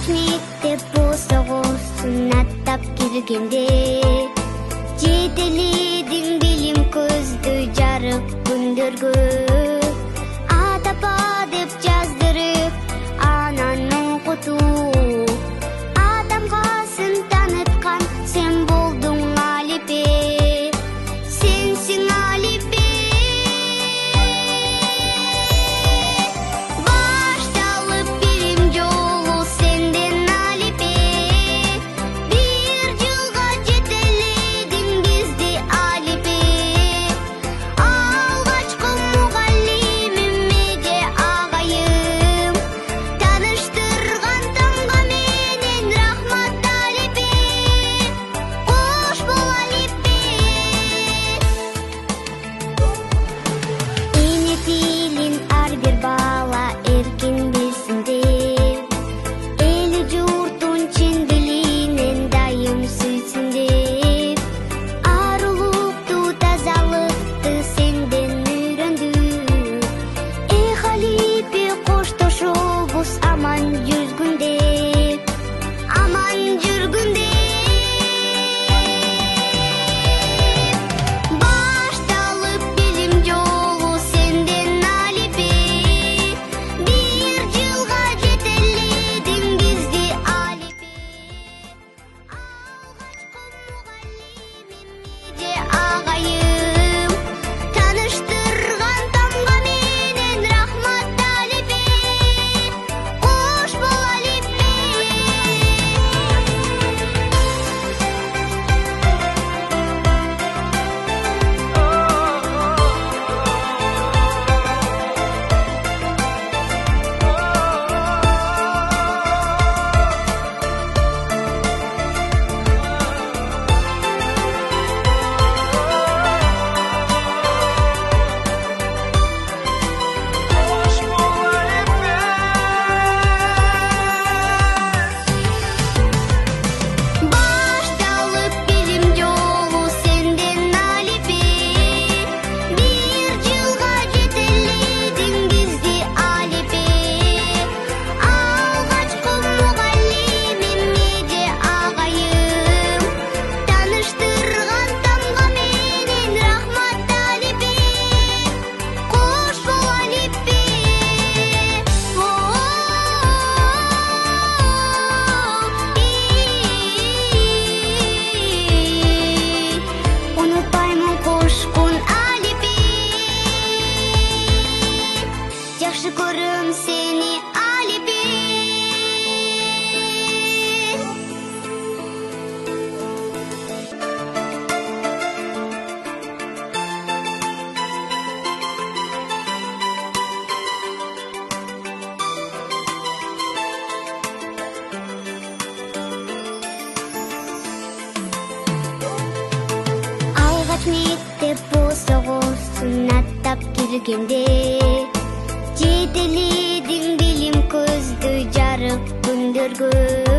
Алгач мектеп болсоң аттап келгенде жетеледиң билим көздү жарык күндөргө. Атапа деп жаздырып анан окутуп адамгасын таныткан сен болдуң Алипе, сенсиң Алипе. Башталып бирим жолу сенден Алипе, бир жылга жетеледиң бизди Алипе. Алгачкы мугаллимим Меде агайым таныштырган тамга менен рахмат Алипе. Кош бол Алипе. Эне тилин ар бир бала эркин билсин деп, эли журтун чын дилинен дайым сүйсүн деп, арулукту тазалыкты сенден үйрөндүк. Эх Алипе, коштошобуз аман жүргүндө, аман жүргүндө. Башталып билим жолу сенден Алипе, бир жылга жетеледиң бизди Алипе. Алгачкы мугаллимим Меде агайым таныштырган тамга менен рахмат Алипе. Кош бол Алипе. Башталып билим жолу сенден Алипе, бир жылга жетеледиң бизди Алипе. Алгачкы мугаллимим Меде агайым таныштырган тамга менен рахмат Алипе. Кош бол Алипе. Унутпаймын кошкун Алипе, жакшы көрөм сени Алипе. Алгач мектеп болсоң аттап келгенде жетеледиң билим көздү жарык күндөргө.